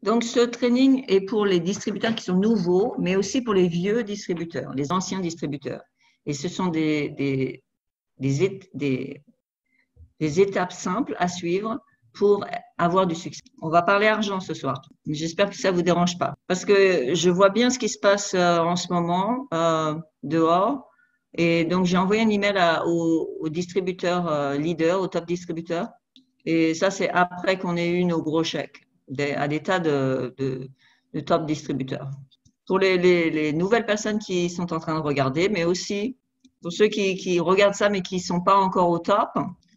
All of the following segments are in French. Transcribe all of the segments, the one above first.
Donc, ce training est pour les distributeurs qui sont nouveaux, mais aussi pour les vieux distributeurs, les anciens distributeurs. Et ce sont des étapes simples à suivre pour avoir du succès. On va parler argent ce soir. J'espère que ça vous dérange pas. Parce que je vois bien ce qui se passe en ce moment dehors. Et donc, j'ai envoyé un email aux distributeurs leaders, aux top distributeurs. Et ça, c'est après qu'on ait eu nos gros chèques à des tas de top distributeurs. Pour les nouvelles personnes qui sont en train de regarder, mais aussi pour ceux qui regardent ça mais qui ne sont pas encore au top,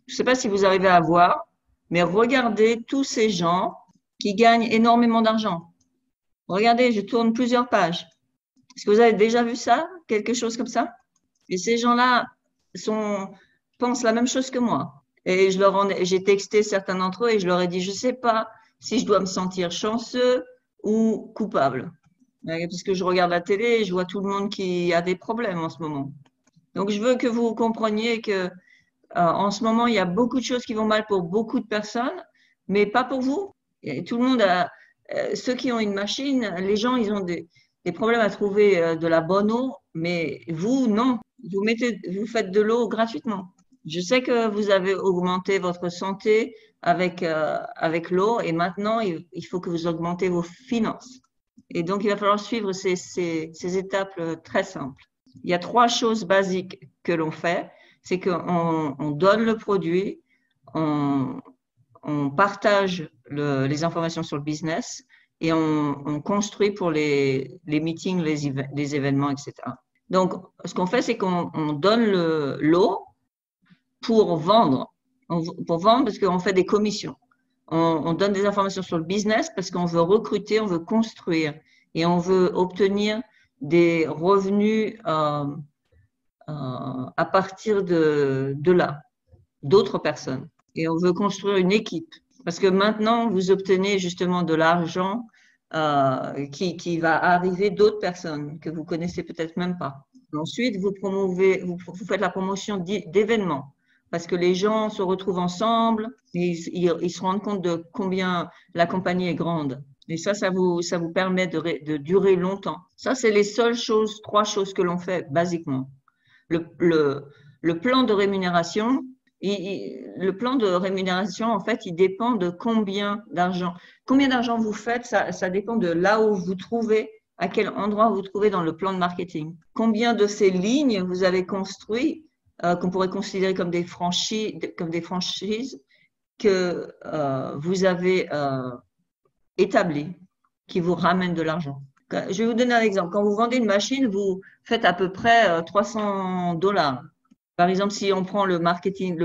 je ne sais pas si vous arrivez à voir, mais regardez tous ces gens qui gagnent énormément d'argent. Regardez, je tourne plusieurs pages. Est-ce que vous avez déjà vu ça? Quelque chose comme ça? Et ces gens-là pensent la même chose que moi. Et j'ai texté certains d'entre eux et je leur ai dit, je ne sais pas si je dois me sentir chanceux ou coupable. Parce que je regarde la télé et je vois tout le monde qui a des problèmes en ce moment. Donc, je veux que vous compreniez que en ce moment, il y a beaucoup de choses qui vont mal pour beaucoup de personnes, mais pas pour vous. Et tout le monde ceux qui ont une machine, les gens, ils ont des problèmes à trouver de la bonne eau, mais vous, non. Vous faites de l'eau gratuitement. Je sais que vous avez augmenté votre santé avec l'eau et maintenant, il faut que vous augmentez vos finances. Et donc, il va falloir suivre ces étapes très simples. Il y a 3 choses basiques que l'on fait. C'est qu'on donne le produit, on partage les informations sur le business et on construit pour les meetings, les événements, etc. Donc, ce qu'on fait, c'est qu'on donne l'eau pour vendre. Pour vendre parce qu'on fait des commissions. On donne des informations sur le business parce qu'on veut recruter, on veut construire et on veut obtenir des revenus à partir de là, d'autres personnes. Et on veut construire une équipe. Parce que maintenant, vous obtenez justement de l'argent qui va arriver d'autres personnes que vous connaissez peut-être même pas. Ensuite, vous faites la promotion d'événements. Parce que les gens se retrouvent ensemble et ils se rendent compte de combien la compagnie est grande. Et ça vous permet de durer longtemps. Ça, c'est les seules 3 choses que l'on fait, basiquement. Le plan de rémunération, en fait, il dépend de combien d'argent. Combien d'argent vous faites, ça dépend de là où vous trouvez, à quel endroit vous trouvez dans le plan de marketing. Combien de ces lignes vous avez construit, qu'on pourrait considérer comme des franchises que vous avez établies, qui vous ramènent de l'argent. Je vais vous donner un exemple. Quand vous vendez une machine, vous faites à peu près $300. Par exemple, si on prend le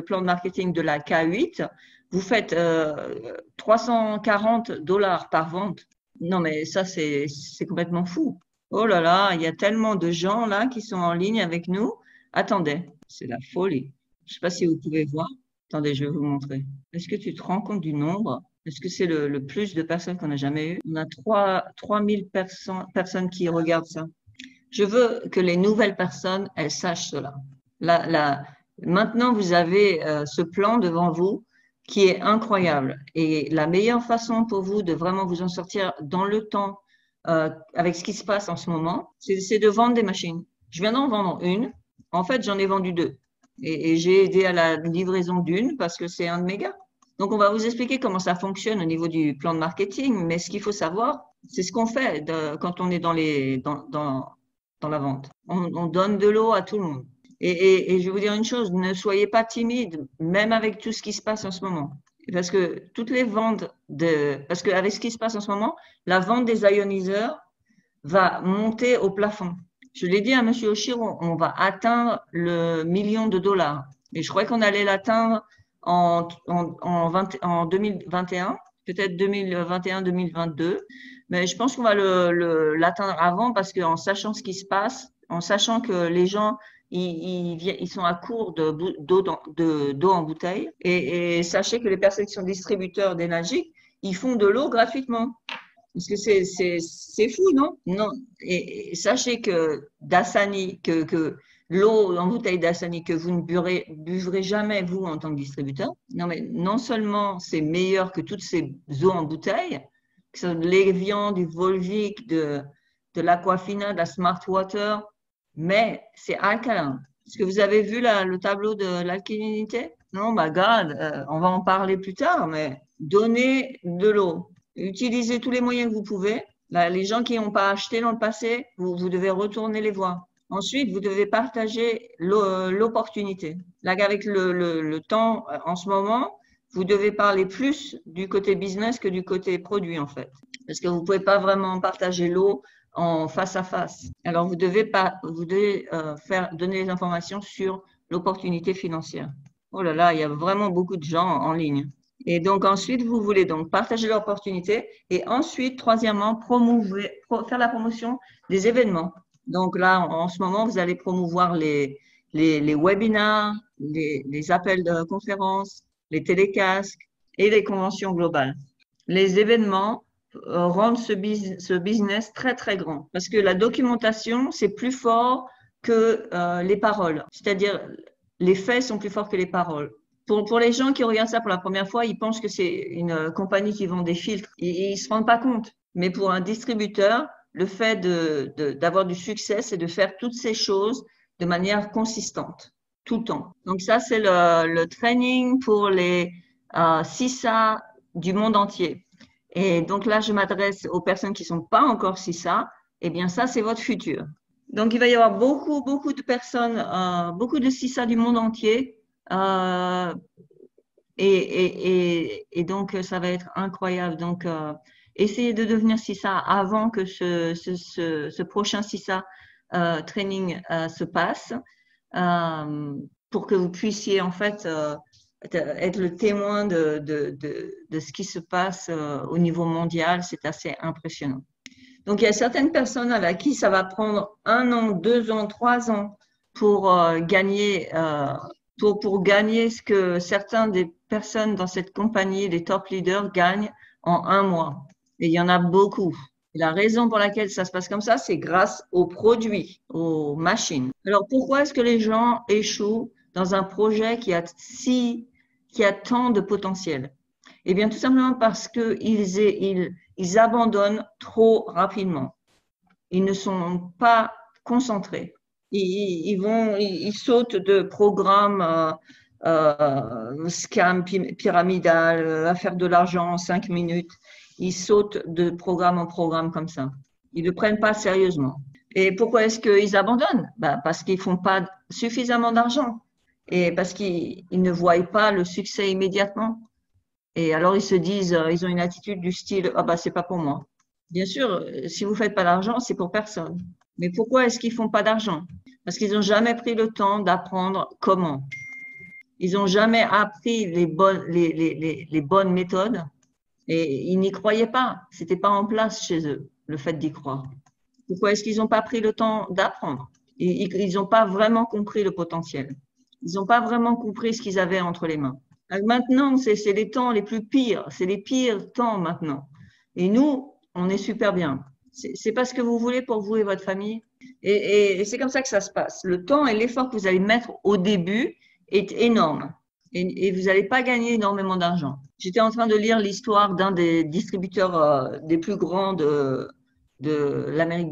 plan de marketing de la K8, vous faites $340 par vente. Non, mais ça, c'est complètement fou. Oh là là, il y a tellement de gens là qui sont en ligne avec nous. Attendez, c'est la folie. Je ne sais pas si vous pouvez voir. Attendez, je vais vous montrer. Est-ce que tu te rends compte du nombre? Est-ce que c'est le plus de personnes qu'on a jamais eu? On a 3000 personnes qui regardent ça. Je veux que les nouvelles personnes, elles sachent cela. Maintenant, vous avez ce plan devant vous qui est incroyable. Et la meilleure façon pour vous de vraiment vous en sortir dans le temps avec ce qui se passe en ce moment, c'est de vendre des machines. Je viens d'en vendre une. En fait, j'en ai vendu 2. Et j'ai aidé à la livraison d'une parce que c'est un de mes gars. Donc, on va vous expliquer comment ça fonctionne au niveau du plan de marketing. Mais ce qu'il faut savoir, c'est ce qu'on fait quand on est dans la vente. On donne de l'eau à tout le monde. Et je vais vous dire une chose, ne soyez pas timide, même avec tout ce qui se passe en ce moment. Parce que toutes les ventes parce qu'avec ce qui se passe en ce moment, la vente des ioniseurs va monter au plafond. Je l'ai dit à M. Oshir, on va atteindre le $1 million. Et je croyais qu'on allait l'atteindre en 2021, peut-être 2021-2022. Mais je pense qu'on va l'atteindre avant parce qu'en sachant ce qui se passe, en sachant que les gens ils sont à court d'eau en bouteille. Et sachez que les personnes qui sont distributeurs d'énergie, ils font de l'eau gratuitement. Parce que c'est fou, non? Non. Et sachez que Dasani, que l'eau en bouteille Dasani que vous ne buvrez jamais, vous, en tant que distributeur, non seulement c'est meilleur que toutes ces eaux en bouteille, que ce soit de l'Evian, du Volvic, de l'Aquafina, de la Smart Water, mais c'est alcalin. Est-ce que vous avez vu le tableau de l'alcalinité? Non, bah God, on va en parler plus tard, mais donnez de l'eau. Utilisez tous les moyens que vous pouvez. Là, les gens qui n'ont pas acheté dans le passé, vous devez retourner les voir. Ensuite, vous devez partager l'opportunité. Là, avec le temps, en ce moment, vous devez parler plus du côté business que du côté produit, en fait. Parce que vous ne pouvez pas vraiment partager l'eau en face à face. Alors, vous devez donner les informations sur l'opportunité financière. Oh là là, il y a vraiment beaucoup de gens en ligne. Et donc, ensuite, vous voulez donc partager l'opportunité et ensuite, troisièmement, faire la promotion des événements. Donc là, en ce moment, vous allez promouvoir les webinars, les appels de conférences, les télécasques et les conventions globales. Les événements rendent ce business très, très grand parce que la documentation, c'est plus fort que les paroles. C'est-à-dire, les faits sont plus forts que les paroles. Pour les gens qui regardent ça pour la première fois, ils pensent que c'est une compagnie qui vend des filtres et ils se rendent pas compte. Mais pour un distributeur, le fait d'avoir du succès, c'est de faire toutes ces choses de manière consistante, tout le temps. Donc ça, c'est le training pour les CISA du monde entier. Et donc là, je m'adresse aux personnes qui sont pas encore CISA. Eh bien, ça, c'est votre futur. Donc, il va y avoir beaucoup de personnes, beaucoup de CISA du monde entier. Et donc, ça va être incroyable. Donc, essayez de devenir CISA avant que ce prochain CISA training se passe pour que vous puissiez en fait être le témoin de ce qui se passe au niveau mondial. C'est assez impressionnant. Donc, il y a certaines personnes à qui ça va prendre 1 an, 2 ans, 3 ans pour gagner pour gagner ce que certaines des personnes dans cette compagnie, les top leaders, gagnent en 1 mois. Et il y en a beaucoup. Et la raison pour laquelle ça se passe comme ça, c'est grâce aux produits, aux machines. Alors, pourquoi est-ce que les gens échouent dans un projet qui a tant de potentiel? Eh bien, tout simplement parce qu'ils abandonnent trop rapidement. Ils ne sont pas concentrés. Ils sautent de programme scam pyramidal, à faire de l'argent en 5 minutes. Ils sautent de programme en programme comme ça. Ils ne le prennent pas sérieusement. Et pourquoi est-ce qu'ils abandonnent? Parce qu'ils font pas suffisamment d'argent et parce qu'ils ne voient pas le succès immédiatement. Et alors ils se disent, ils ont une attitude du style, c'est pas pour moi. Bien sûr, si vous faites pas d'argent, c'est pour personne. Mais pourquoi est-ce qu'ils font pas d'argent? Parce qu'ils n'ont jamais pris le temps d'apprendre comment. Ils n'ont jamais appris les bonnes méthodes et ils n'y croyaient pas. C'était pas en place chez eux, le fait d'y croire. Pourquoi est-ce qu'ils n'ont pas pris le temps d'apprendre? Ils n'ont pas vraiment compris le potentiel. Ils n'ont pas vraiment compris ce qu'ils avaient entre les mains. Alors maintenant, c'est les temps les plus pires. C'est les pires temps maintenant. Et nous, on est super bien. C'est pas ce que vous voulez pour vous et votre famille. Et c'est comme ça que ça se passe. Le temps et l'effort que vous allez mettre au début est énorme. Et vous n'allez pas gagner énormément d'argent. J'étais en train de lire l'histoire d'un des distributeurs des plus grands de l'Amérique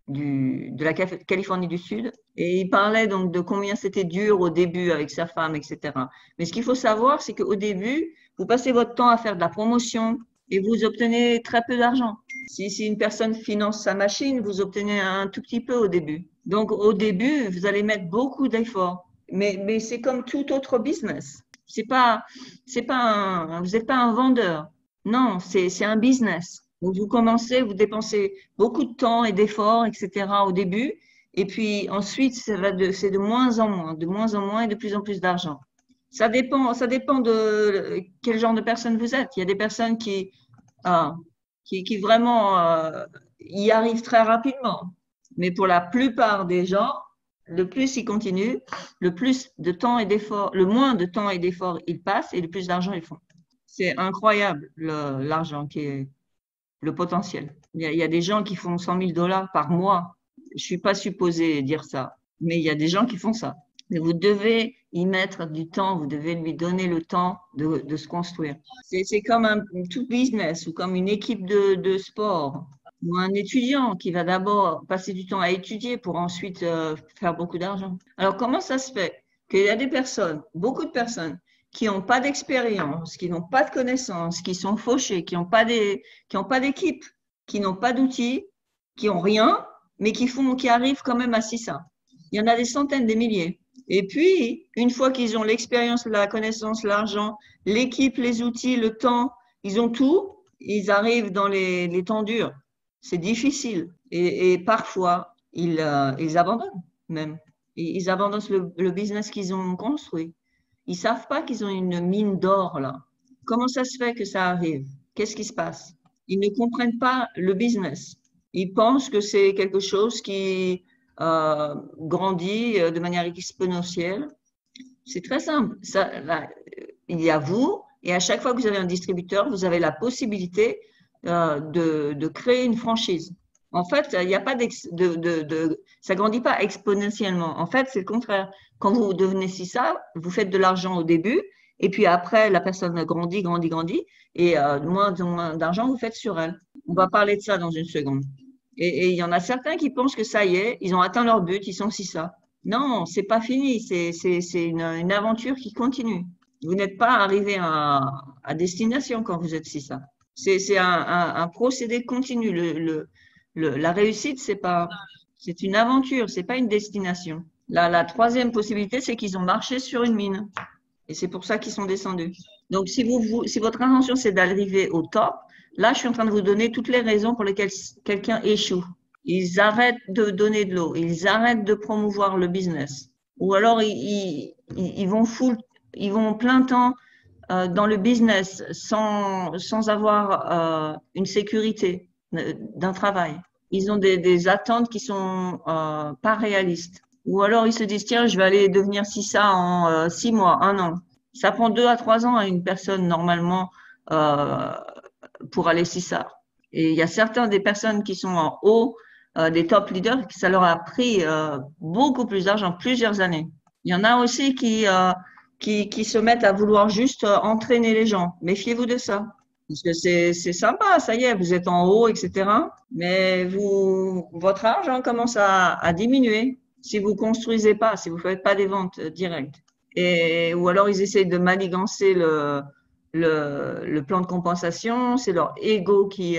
de la Californie du Sud. Et il parlait donc de combien c'était dur au début avec sa femme, etc. Mais ce qu'il faut savoir, c'est qu'au début, vous passez votre temps à faire de la promotion et vous obtenez très peu d'argent. Si une personne finance sa machine, vous obtenez un tout petit peu au début. Donc, au début, vous allez mettre beaucoup d'efforts. Mais c'est comme tout autre business. Vous n'êtes pas un vendeur. Non, c'est un business. Donc, vous commencez, vous dépensez beaucoup de temps et d'efforts, etc. au début. Et puis, ensuite, c'est de moins en moins et de plus en plus d'argent. Ça dépend de quel genre de personne vous êtes. Il y a des personnes qui vraiment y arrivent très rapidement. Mais pour la plupart des gens, le plus ils continuent, le plus de temps et d'efforts, le moins de temps et d'efforts ils passent et le plus d'argent ils font. C'est incroyable l'argent qui est le potentiel. Il y a des gens qui font $100 000 par mois. Je suis pas supposée dire ça, mais il y a des gens qui font ça. Mais vous devez y mettre du temps, vous devez lui donner le temps de se construire. C'est comme un tout business ou comme une équipe de sport ou un étudiant qui va d'abord passer du temps à étudier pour ensuite faire beaucoup d'argent. Alors, comment ça se fait qu'il y a des personnes, beaucoup de personnes, qui n'ont pas d'expérience, qui n'ont pas de connaissances, qui sont fauchées, qui n'ont pas d'équipe, qui n'ont pas d'outils, qui n'ont rien, mais qui arrivent quand même à ça. Il y en a des centaines, des milliers. Et puis, une fois qu'ils ont l'expérience, la connaissance, l'argent, l'équipe, les outils, le temps, ils ont tout, ils arrivent dans les temps durs. C'est difficile. Et parfois, ils abandonnent même. Ils abandonnent le business qu'ils ont construit. Ils savent pas qu'ils ont une mine d'or là. Comment ça se fait que ça arrive? Qu'est-ce qui se passe? Ils ne comprennent pas le business. Ils pensent que c'est quelque chose qui grandit de manière exponentielle. C'est très simple. Ça, là, il y a vous, et à chaque fois que vous avez un distributeur, vous avez la possibilité de créer une franchise. En fait, il n'y a pas ça grandit pas exponentiellement. En fait, c'est le contraire. Quand vous devenez ça, vous faites de l'argent au début, et puis après, la personne grandit, et moins d'argent vous faites sur elle. On va parler de ça dans une seconde. Et il y en a certains qui pensent que ça y est, ils ont atteint leur but, ils sont ça. Non, c'est pas fini, c'est une aventure qui continue. Vous n'êtes pas arrivé à destination quand vous êtes ça. C'est un procédé continu. La réussite, c'est une aventure, c'est pas une destination. La troisième possibilité, c'est qu'ils ont marché sur une mine. Et c'est pour ça qu'ils sont descendus. Donc, si votre intention, c'est d'arriver au top, là, je suis en train de vous donner toutes les raisons pour lesquelles quelqu'un échoue. Ils arrêtent de donner de l'eau, ils arrêtent de promouvoir le business. Ou alors, ils vont plein temps dans le business sans avoir une sécurité d'un travail. Ils ont des attentes qui sont pas réalistes. Ou alors, ils se disent, tiens, je vais aller devenir ça en 6 mois, 1 an. Ça prend 2 à 3 ans à une personne, normalement, pour aller ça. Et il y a certaines des personnes qui sont en haut, des top leaders, ça leur a pris beaucoup plus d'argent, plusieurs années. Il y en a aussi qui se mettent à vouloir juste entraîner les gens. Méfiez-vous de ça. Parce que c'est sympa, ça y est, vous êtes en haut, etc. Mais votre argent commence à diminuer si vous construisez pas, si vous faites pas des ventes directes. Ou alors ils essayent de manigancer le plan de compensation, c'est leur ego qui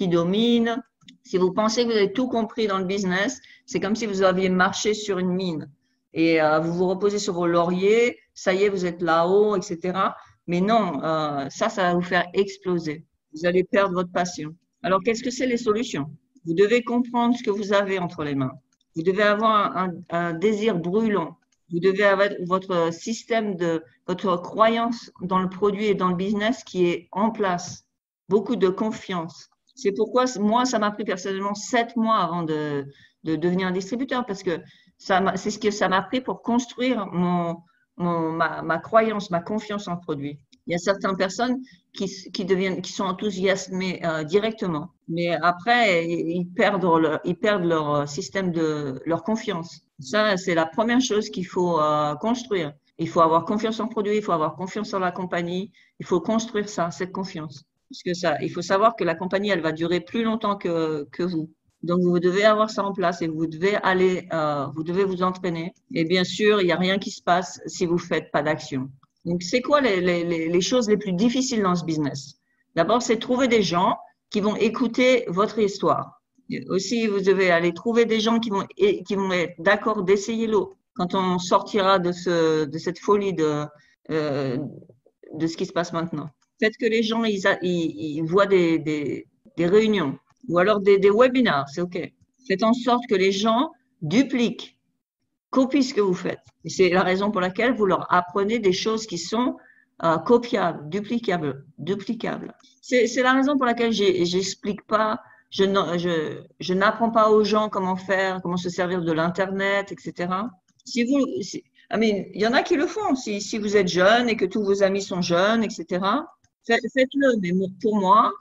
domine. Si vous pensez que vous avez tout compris dans le business, c'est comme si vous aviez marché sur une mine et vous vous reposez sur vos lauriers, ça y est, vous êtes là-haut, etc. Mais non, ça va vous faire exploser. Vous allez perdre votre passion. Alors, qu'est-ce que c'est les solutions? Vous devez comprendre ce que vous avez entre les mains. Vous devez avoir un désir brûlant. Vous devez avoir votre système votre croyance dans le produit et dans le business qui est en place. Beaucoup de confiance. C'est pourquoi moi, ça m'a pris personnellement 7 mois avant de devenir un distributeur parce que c'est ce que ça m'a pris pour construire ma croyance, ma confiance en le produit. Il y a certaines personnes qui sont enthousiasmées directement, mais après ils perdent leur système leur confiance. Ça, c'est la première chose qu'il faut construire. Il faut avoir confiance en le produit, il faut avoir confiance en la compagnie, il faut construire cette confiance. Parce que il faut savoir que la compagnie, elle va durer plus longtemps que vous. Donc, vous devez avoir ça en place et vous devez vous devez vous entraîner. Et bien sûr, il n'y a rien qui se passe si vous faites pas d'action. Donc, c'est quoi les choses les plus difficiles dans ce business? D'abord, c'est trouver des gens qui vont écouter votre histoire. Et aussi, vous devez aller trouver des gens qui vont être d'accord d'essayer l'eau. Quand on sortira de cette folie de ce qui se passe maintenant. Faites que les gens, ils voient des réunions ou alors des webinars, c'est OK. Faites en sorte que les gens copient ce que vous faites. Et c'est la raison pour laquelle vous leur apprenez des choses qui sont copiables, duplicables. C'est la raison pour laquelle j'explique pas, je n'apprends pas aux gens comment se servir de l'Internet, etc. Il y en a qui le font. Si vous êtes jeune et que tous vos amis sont jeunes, etc., faites-le. Mais pour moi,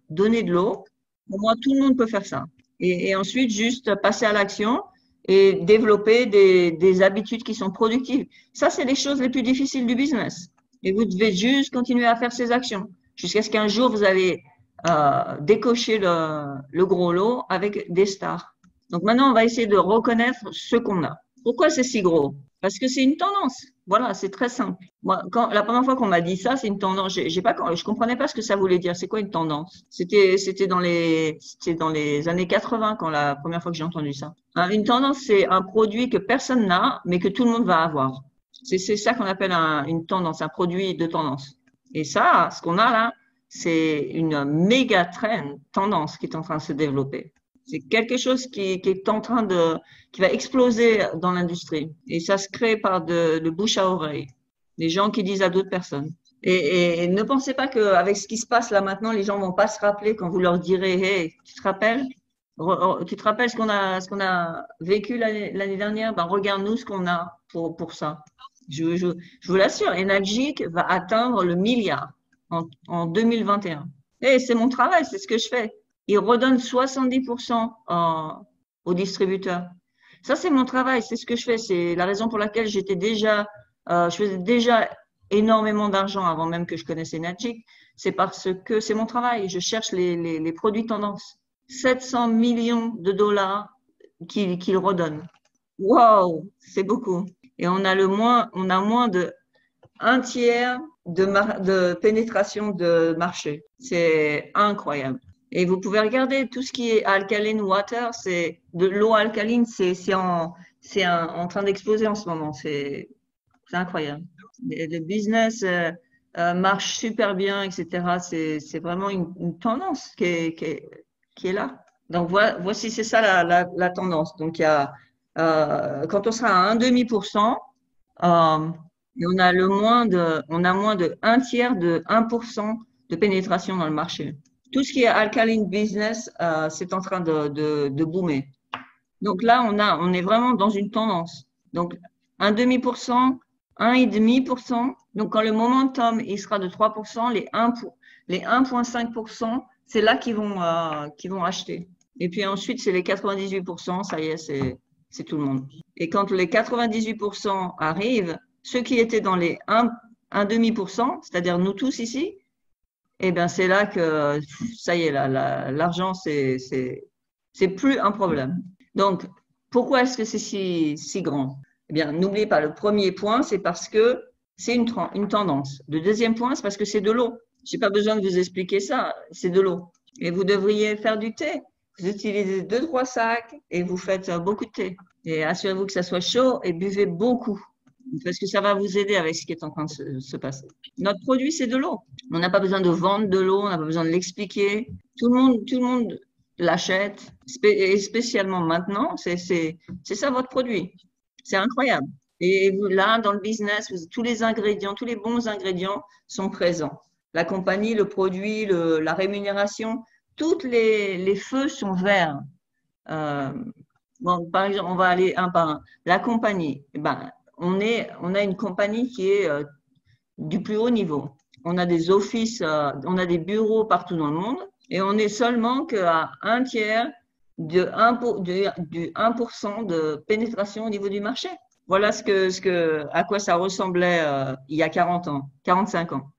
donnez de l'eau. Pour moi, tout le monde peut faire ça. Et ensuite, juste passer à l'action et développer des habitudes qui sont productives. Ça, c'est les choses les plus difficiles du business. Et vous devez juste continuer à faire ces actions jusqu'à ce qu'un jour, vous allez décocher le gros lot avec des stars. Donc maintenant, on va essayer de reconnaître ce qu'on a. Pourquoi c'est si gros? Parce que c'est une tendance. Voilà, c'est très simple. Moi, la première fois qu'on m'a dit ça, c'est une tendance. Je comprenais pas ce que ça voulait dire. C'est quoi une tendance? C'était dans les années 80 quand la première fois que j'ai entendu ça. Hein, une tendance, c'est un produit que personne n'a, mais que tout le monde va avoir. C'est ça qu'on appelle une tendance, un produit de tendance. Et ça, ce qu'on a là, c'est une méga tendance qui est en train de se développer. C'est quelque chose qui est en train qui va exploser dans l'industrie. Et ça se crée par de bouche à oreille. Les gens qui disent à d'autres personnes. Et ne pensez pas qu'avec ce qui se passe là maintenant, les gens vont pas se rappeler quand vous leur direz, hey, tu te rappelles ce qu'on a vécu l'année dernière? Ben, regarde-nous ce qu'on a pour ça. Je vous l'assure, Enagic va atteindre le milliard en 2021. Et c'est mon travail, c'est ce que je fais. Il redonne 70% aux distributeurs. Ça, c'est mon travail, c'est ce que je fais. C'est la raison pour laquelle je faisais déjà énormément d'argent avant même que je connaisse Enagic. C'est parce que c'est mon travail. Je cherche les produits tendance. 700 millions de dollars qu'il redonne. Wow, c'est beaucoup. Et on a moins de un tiers de pénétration de marché. C'est incroyable. Et vous pouvez regarder tout ce qui est alkaline water, c'est de l'eau alcaline, c'est en train d'exploser en ce moment. C'est incroyable. Le business marche super bien, etc. C'est vraiment une tendance qui est là. Donc voici, c'est ça la tendance. Donc il y a quand on sera à 1,5%, on a moins de un tiers de 1% de pénétration dans le marché. Tout ce qui est alkaline business, c'est en train de boomer. Donc là, on est vraiment dans une tendance. Donc 1,5%, 1,5%. Donc quand le momentum il sera de 3%, les 1,5%, c'est là qu'ils vont acheter. Et puis ensuite, c'est les 98%, ça y est, c'est tout le monde. Et quand les 98% arrivent, ceux qui étaient dans les 1,5%, c'est-à-dire nous tous ici, eh bien, c'est là que, ça y est, l'argent, c'est plus un problème. Donc, pourquoi est-ce que c'est si grand? Eh bien, n'oubliez pas, le premier point, c'est parce que c'est une tendance. Le deuxième point, c'est parce que c'est de l'eau. J'ai pas besoin de vous expliquer ça, c'est de l'eau. Et vous devriez faire du thé. Vous utilisez 2-3 sacs et vous faites beaucoup de thé. Et assurez-vous que ça soit chaud et buvez beaucoup. Parce que ça va vous aider avec ce qui est en train de se passer. Notre produit, c'est de l'eau. On n'a pas besoin de vendre de l'eau, on n'a pas besoin de l'expliquer. Tout le monde l'achète. Et spécialement maintenant, c'est ça votre produit. C'est incroyable. Et là, dans le business, tous les ingrédients, tous les bons ingrédients sont présents. La compagnie, le produit, la rémunération, tous les feux sont verts. Bon, par exemple, on va aller un par un. La compagnie, ben, on a une compagnie qui est du plus haut niveau. On a des offices, on a des bureaux partout dans le monde et on est seulement qu'à un tiers du 1% de pénétration au niveau du marché. Voilà à quoi ça ressemblait il y a 40 ans, 45 ans.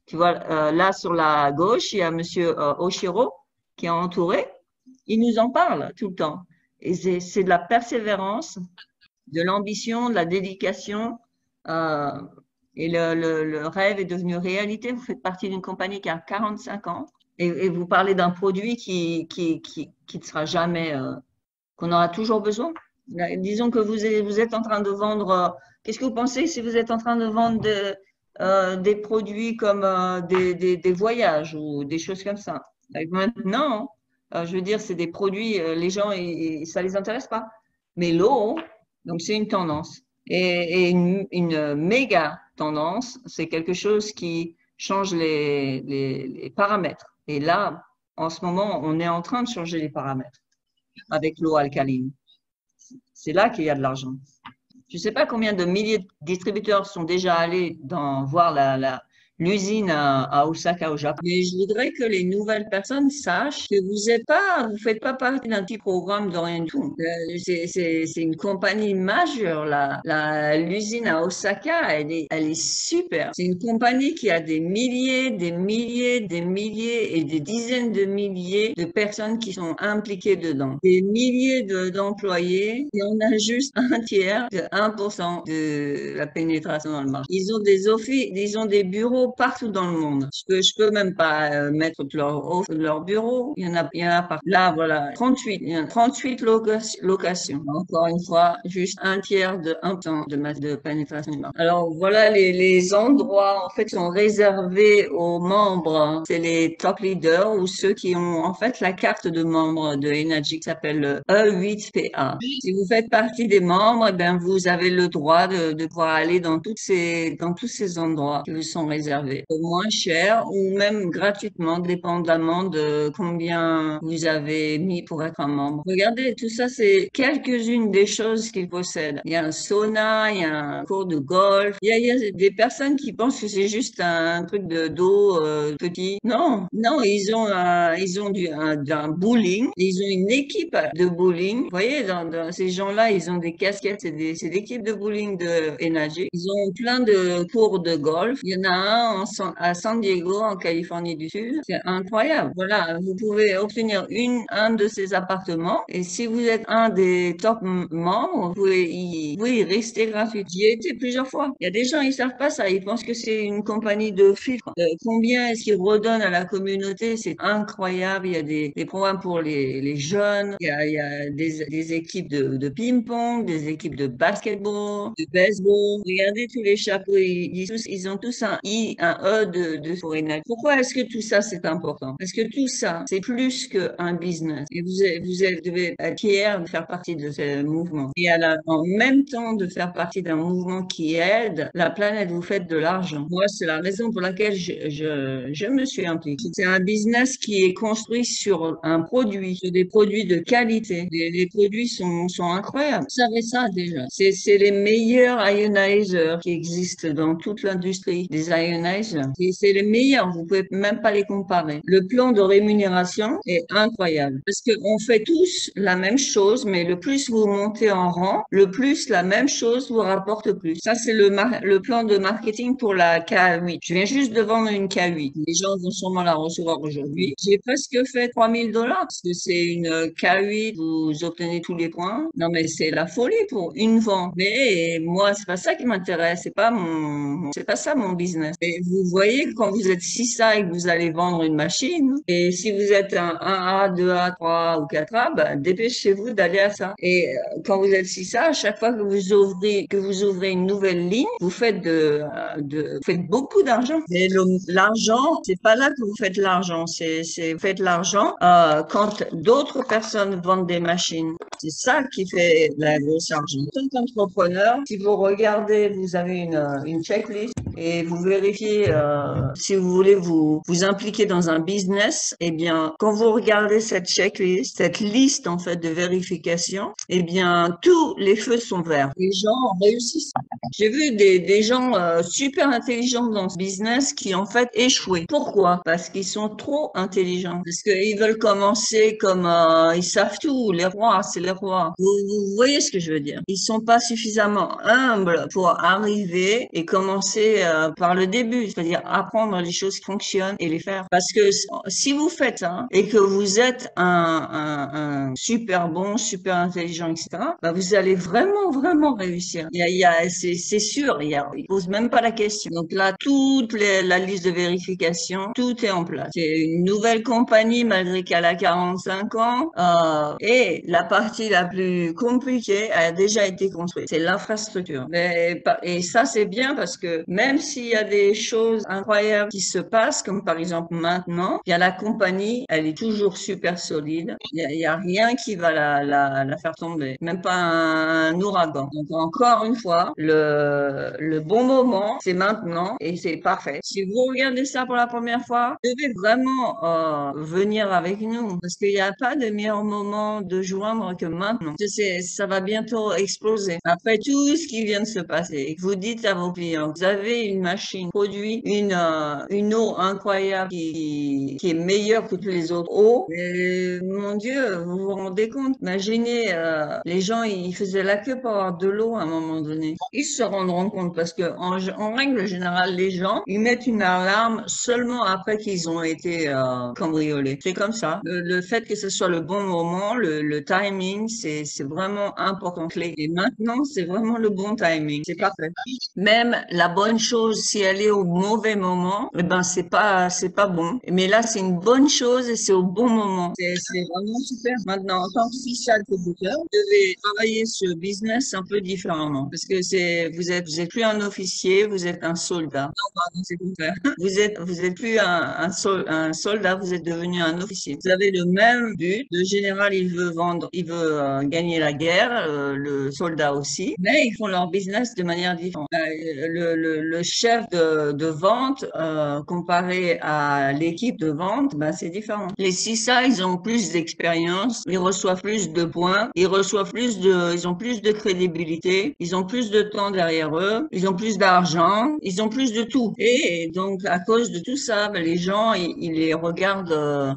Tu vois, là sur la gauche, il y a Monsieur Oshiro qui est entouré. Il nous en parle tout le temps. Et c'est de la persévérance, de l'ambition, de la dédication. Et le rêve est devenu réalité. Vous faites partie d'une compagnie qui a 45 ans et vous parlez d'un produit qui ne sera jamais, qu'on aura toujours besoin. Disons que vous êtes en train de vendre. Qu'est-ce que vous pensez si vous êtes en train de vendre des produits comme des voyages ou des choses comme ça? Maintenant, je veux dire, c'est des produits, les gens, ça les intéresse pas. Mais l'eau, donc c'est une tendance. Et une méga tendance, c'est quelque chose qui change les paramètres. Et là, en ce moment, on est en train de changer les paramètres avec l'eau alcaline. C'est là qu'il y a de l'argent. Je ne sais pas combien de milliers de distributeurs sont déjà allés voir l'usine à Osaka au Japon. Mais je voudrais que les nouvelles personnes sachent que vous faites pas partie d'un petit programme de rien du tout. C'est une compagnie majeure, l'usine à Osaka, elle est super. C'est une compagnie qui a des milliers, des milliers, des milliers et des dizaines de milliers de personnes qui sont impliquées dedans. Des milliers d'employés et on a juste un tiers de 1% de la pénétration dans le marché. Ils ont des offices, ils ont des bureaux partout dans le monde. Je peux même pas mettre leur bureau. Il y en a pas. Là, voilà, 38. Il y a 38 locations. Encore une fois, juste un tiers de 1% de pénétration du marché. Alors, voilà les endroits, en fait, sont réservés aux membres. C'est les top leaders ou ceux qui ont, en fait, la carte de membre de Energy qui s'appelle le E8PA. Si vous faites partie des membres, eh ben, vous avez le droit de pouvoir aller dans tous ces endroits qui vous sont réservés. Au moins cher ou même gratuitement, dépendamment de combien vous avez mis pour être un membre. Regardez, tout ça, c'est quelques-unes des choses qu'ils possèdent. Il y a un sauna, il y a un cours de golf. Il y a des personnes qui pensent que c'est juste un truc de dos petit. Non, non, ils ont d'un bowling. Ils ont une équipe de bowling. Vous voyez, dans ces gens-là, ils ont des casquettes. C'est l'équipe de bowling de Energy. Ils ont plein de cours de golf. Il y en a un à San Diego, en Californie du Sud. C'est incroyable. Voilà, vous pouvez obtenir un de ces appartements. Et si vous êtes un des top membres, vous pouvez y rester gratuit. J'y ai été plusieurs fois. Il y a des gens, ils savent pas ça. Ils pensent que c'est une compagnie de filtres. Combien est-ce qu'ils redonnent à la communauté? C'est incroyable. Il y a des programmes pour les jeunes. Il y a des équipes de ping-pong, des équipes de basketball, de baseball. Regardez tous les chapeaux. Ils ont tous un I, un E de foreigner. Pourquoi est-ce que tout ça, c'est important? Parce que tout ça, c'est plus qu'un business. Et devez être fier de faire partie de ce mouvement. Et en même temps de faire partie d'un mouvement qui aide la planète, vous faites de l'argent. Moi, c'est la raison pour laquelle je me suis impliquée. C'est un business qui est construit sur un produit, sur des produits de qualité. Les produits sont incroyables. Vous savez ça déjà. C'est les meilleurs ionizers qui existent dans toute l'industrie des ionizers. C'est les meilleurs. Vous pouvez même pas les comparer. Le plan de rémunération est incroyable parce que on fait tous la même chose, mais le plus vous montez en rang, le plus la même chose vous rapporte plus. Ça, c'est le plan de marketing pour la K8. Je viens juste de vendre une K8. Les gens vont sûrement la recevoir aujourd'hui. J'ai presque fait $3,000 parce que c'est une K8, vous obtenez tous les points. Non, mais c'est la folie pour une vente. Mais moi, c'est pas ça qui m'intéresse. C'est pas ça mon business. Et vous voyez, quand vous êtes 6A et que vous allez vendre une machine, et si vous êtes un 1A, 2A, 3A ou 4A, ben, dépêchez-vous d'aller à ça. Et quand vous êtes 6A, à chaque fois que vous ouvrez une nouvelle ligne, vous faites vous faites beaucoup d'argent. Mais l'argent, c'est pas là que vous faites l'argent. Vous faites l'argent quand d'autres personnes vendent des machines. C'est ça qui fait la grosse argent. En tant qu'entrepreneur, si vous regardez, vous avez une checklist et vous vérifiez si vous voulez vous impliquer dans un business, eh bien, quand vous regardez cette checklist, cette liste en fait de vérification, eh bien, tous les feux sont verts. Les gens réussissent. J'ai vu des gens super intelligents dans ce business qui en fait échouaient. Pourquoi? Parce qu'ils sont trop intelligents. Parce qu'ils veulent commencer comme ils savent tout. Les rois, c'est les rois. Vous voyez ce que je veux dire? Ils sont pas suffisamment humbles pour arriver et commencer par le début, c'est-à-dire apprendre les choses qui fonctionnent et les faire. Parce que si vous faites ça et que vous êtes un super bon, super intelligent, etc., bah vous allez vraiment, vraiment réussir. C'est sûr, il pose même pas la question. Donc là, la liste de vérification, tout est en place. C'est une nouvelle compagnie malgré qu'elle a 45 ans et la partie la plus compliquée a déjà été construite. C'est l'infrastructure. Et ça, c'est bien parce que même s'il y a des choses incroyables qui se passent, comme par exemple maintenant, il y a la compagnie, elle est toujours super solide. Il y a rien qui va la faire tomber. Même pas un ouragan. Donc encore une fois, le bon moment, c'est maintenant et c'est parfait. Si vous regardez ça pour la première fois, vous devez vraiment venir avec nous parce qu'il n'y a pas de meilleur moment de joindre que maintenant. Ça va bientôt exploser. Après tout ce qui vient de se passer, vous dites à vos clients, vous avez une machine produit une eau incroyable qui est meilleure que toutes les autres eaux, mais mon Dieu, vous vous rendez compte? Imaginez, les gens, ils faisaient la queue pour avoir de l'eau à un moment donné. Ils se rendront compte parce que en règle générale, les gens, ils mettent une alarme seulement après qu'ils ont été cambriolés. C'est comme ça. Le fait que ce soit le bon moment, le timing, c'est vraiment important, clé. Et maintenant, c'est vraiment le bon timing. C'est parfait. Même la bonne chose, si elle est au mauvais moment, eh ben c'est pas bon. Mais là, c'est une bonne chose et c'est au bon moment. C'est vraiment super. Maintenant, en tant que fiscal contributeur, vous devez travailler ce business un peu différemment parce que vous êtes plus un officier, vous êtes un soldat. Non, pardon, c'est le contraire. Vous êtes plus un soldat, vous êtes devenu un officier. Vous avez le même but. Le général, il veut gagner la guerre, le soldat aussi, mais ils font leur business de manière différente. Le chef de vente, comparé à l'équipe de vente, ben, c'est différent. Les CISA, ils ont plus d'expérience, ils reçoivent plus de points, ils ont plus de crédibilité, ils ont plus de temps derrière eux, ils ont plus d'argent, ils ont plus de tout. Et donc, à cause de tout ça, ben, les gens, ils les regardent,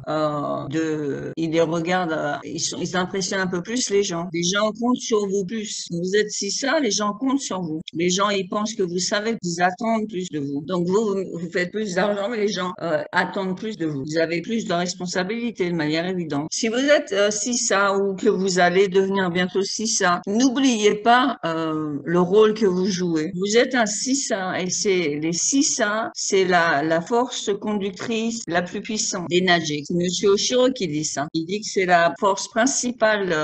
ils impressionnent un peu plus les gens. Les gens comptent sur vous plus. Vous êtes CISA, les gens comptent sur vous. Les gens, ils pensent que vous savez, qu'ils attendent plus de vous. Donc, vous faites plus d'argent, mais les gens attendent plus de vous. Vous avez plus de responsabilités de manière évidente. Si vous êtes CISA ou que vous allez devenir bientôt CISA, n'oubliez pas le rôle que vous jouez. Vous êtes un CISA et les CISA, c'est la force conductrice la plus puissante d'énergie. C'est Monsieur Oshiro qui dit ça. Il dit que c'est la force principale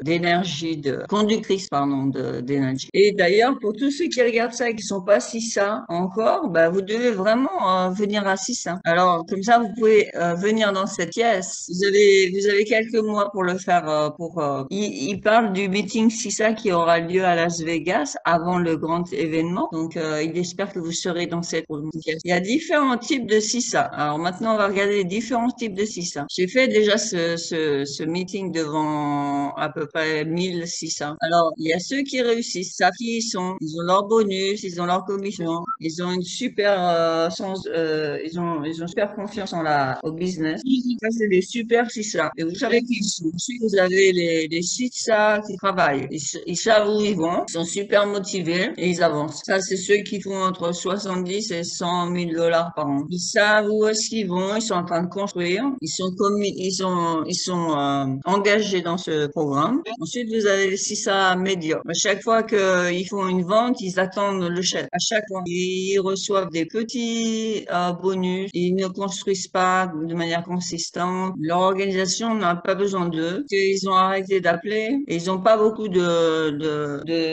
d'énergie, conductrice, pardon, d'énergie. Et d'ailleurs, pour tous ceux qui regardent ça et qui sont pas CISA encore, bah, vous devez vraiment venir à CISA. Alors, comme ça, vous pouvez venir dans cette pièce. Vous avez quelques mois pour le faire. Il parle du meeting CISA qui aura lieu à Las Vegas avant le grand événement. Donc, il espère que vous serez dans cette pièce. Il y a différents types de CISA. Alors maintenant, on va regarder les différents types de CISA. J'ai fait déjà ce meeting devant à peu près 1000 CISA. Alors, il y a ceux qui réussissent, ça qui ils sont, ils ont leur bonus, ils ont leur commission, ils ont une super ils ont super confiance au business. Ça, c'est des super CISA. Et vous savez qui ils sont. Ensuite, vous avez les CISA qui travaillent. Ils savent où ils vont, ils sont super motivés et ils avancent. Ça, c'est ceux qui font entre 70 et 100 000 $ par an. Ils savent où est-ce qu'ils vont, ils sont en train de construire, ils sont engagés dans ce programme. Ensuite, vous avez les CISA médiocres. À chaque fois qu'ils font une vente, ils attendent le chèque. À chaque fois, ils reçoivent des petits bonus. Ils ne construisent pas de manière consistante. Leur organisation n'a pas besoin d'eux. Ils ont arrêté d'appeler. Et ils n'ont pas beaucoup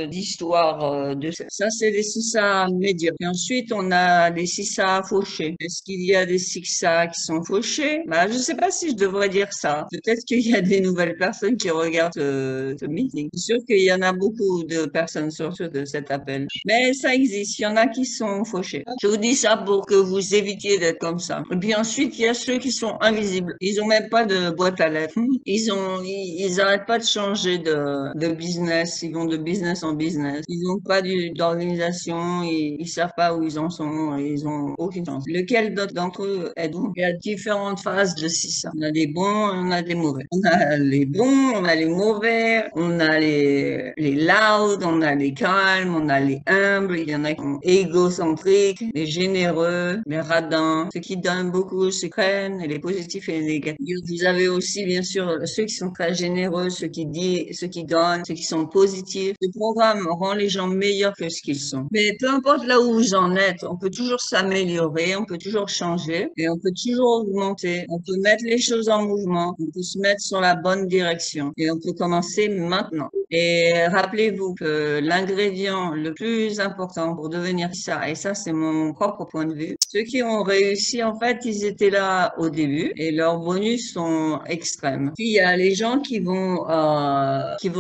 d'histoires de ça. C'est les CISA médiocres. Et ensuite, on a les CISA fauchés. Est-ce qu'il y a des CISA qui sont fauchés? Bah, je sais pas si je devrais dire ça. Peut-être qu'il y a des nouvelles personnes qui regardent ce meeting. Je suis sûr qu'il y en a beaucoup de personnes sur de cet appel. Mais ça existe. Il y en a qui sont fauchés. Je vous dis ça pour que vous évitiez d'être comme ça. Et puis ensuite, il y a ceux qui sont invisibles. Ils ont même pas de boîte à lettres. Ils arrêtent pas de changer de business. Ils vont de business en business. Ils n'ont pas d'organisation. Ils savent pas où ils en sont. Ils ont aucune chance. Lequel d'entre eux êtes-vous? Il y a différentes phases de CISA. On a des bons, on a des mauvais. On a les bons, on a les mauvais, on a les loud, on a les calmes, on a les humbles, il y en a qui sont égocentriques, les généreux, les radins, ceux qui donnent beaucoup, ceux qui prennent, et les positifs et les négatifs. Vous avez aussi, bien sûr, ceux qui sont très généreux, ceux qui donnent, ceux qui sont positifs. Ce programme rend les gens meilleurs que ce qu'ils sont. Mais peu importe là où vous en êtes, on peut toujours s'améliorer, on peut toujours changer et on peut toujours augmenter. On peut mettre les choses en mouvement, on peut se mettre sur la bonne direction et on peut commencer maintenant. Et rappelez-vous que l'ingrédient le plus important pour devenir ça, et ça c'est mon propre point de vue, ceux qui ont réussi, en fait, ils étaient là au début et leurs bonus sont extrêmes. Puis il y a les gens qui vont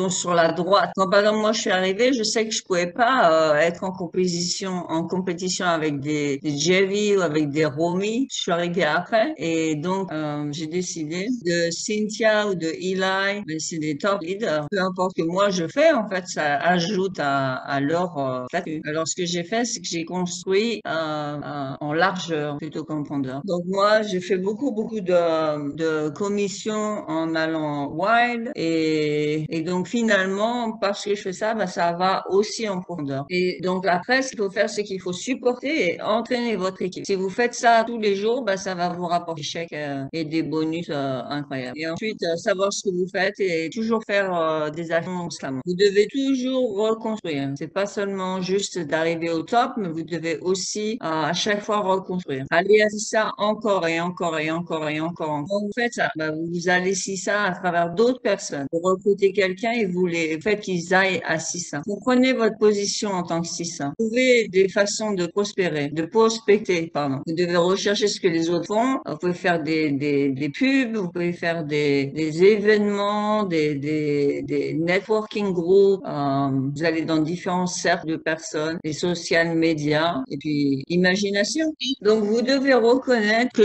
sur la droite. Quand par exemple moi je suis arrivée, je sais que je pouvais pas être en compétition avec des Jerry ou avec des Romy. Je suis arrivée après et donc j'ai décidé de Cynthia ou de Eli, mais c'est des top leaders. Peu importe que moi moi je fais, en fait, ça ajoute à leur statut. Alors, ce que j'ai fait, c'est que j'ai construit en largeur plutôt qu'en profondeur. Donc, moi, j'ai fait beaucoup de commissions en allant wide et donc, finalement, parce que je fais ça, bah, ça va aussi en profondeur. Et donc, après, ce qu'il faut faire, c'est qu'il faut supporter et entraîner votre équipe. Si vous faites ça tous les jours, bah, ça va vous rapporter des chèques et des bonus incroyables. Et ensuite, savoir ce que vous faites et toujours faire des actions constamment. Vous devez toujours reconstruire. C'est pas seulement juste d'arriver au top, mais vous devez aussi à chaque fois reconstruire. Allez à ça encore et encore et encore et encore. Quand vous faites ça, bah, vous allez si ça à travers d'autres personnes. Vous recrutez quelqu'un et vous les faites qu'ils aillent à CISA. Vous prenez votre position en tant que CISA. Vous trouvez des façons de prospérer, de prospecter, pardon. Vous devez rechercher ce que les autres font. Vous pouvez faire des pubs, vous pouvez faire des événements, des networking groups. Vous allez dans différents cercles de personnes, les social médias et puis imagination. Donc, vous devez reconnaître que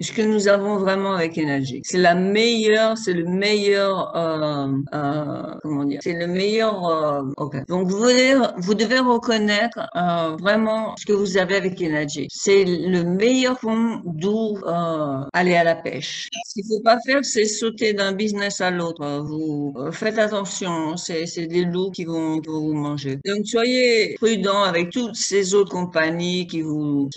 ce que nous avons vraiment avec Energy, c'est le meilleur, comment dire, c'est le meilleur, ok. Donc, vous devez reconnaître, vraiment ce que vous avez avec Energy. C'est le meilleur fond d'où, aller à la pêche. Ce qu'il faut pas faire, c'est sauter d'un business à l'autre. Vous faites attention, c'est des loups qui vont vous manger. Donc soyez prudent avec toutes ces autres compagnies qui vous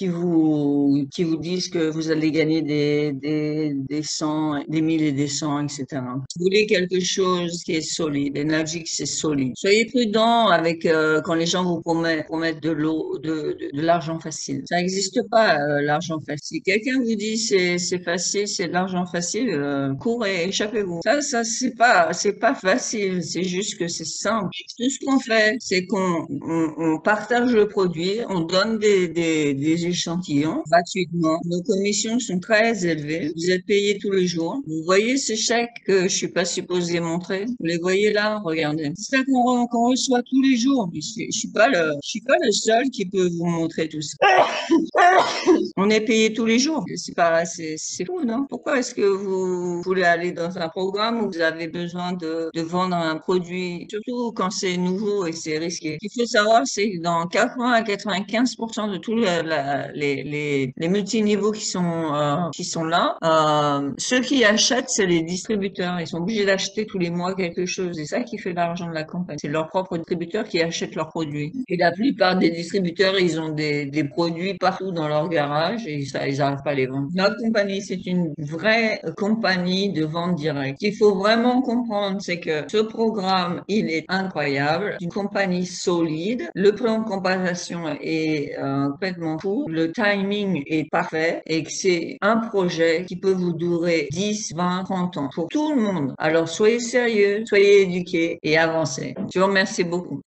disent que vous allez gagner des cents, des mille et des cents, etc. Vous voulez quelque chose qui est solide. Énergie, c'est solide. Soyez prudent avec quand les gens vous promettent de l'argent facile. Ça n'existe pas l'argent facile. Quelqu'un vous dit c'est facile, c'est de l'argent facile, courez, échappez-vous. Ça c'est pas facile. C'est juste que c'est simple. Tout ce qu'on fait, c'est on partage le produit, on donne des échantillons gratuitement. Nos commissions sont très élevées. Vous êtes payé tous les jours. Vous voyez ces chèques que je suis pas supposée montrer? Vous les voyez là? Regardez. C'est ça qu'on reçoit tous les jours. Je suis pas le seul qui peut vous montrer tout ça. On est payé tous les jours. C'est fou, non? Pourquoi est-ce que vous voulez aller dans un programme où vous avez besoin de vendre un produit, surtout quand c'est nouveau et c'est risqué? Ce qu'il faut savoir, c'est que dans 80 à 95% de tous les multiniveaux qui sont là, ceux qui achètent, c'est les distributeurs. Ils sont obligés d'acheter tous les mois quelque chose. C'est ça qui fait l'argent de la compagnie. C'est leurs propres distributeurs qui achètent leurs produits. Et la plupart des distributeurs, ils ont des produits partout dans leur garage et ça, ils n'arrivent pas à les vendre. Notre compagnie, c'est une vraie compagnie de vente directe. Ce qu'il faut vraiment comprendre, c'est que ce programme, il est incroyable. Une compagnie solide. Le plan de compensation est complètement fou. Le timing est parfait et que c'est un projet qui peut vous durer 10, 20, 30 ans pour tout le monde. Alors, soyez sérieux, soyez éduqués et avancez. Je vous remercie beaucoup.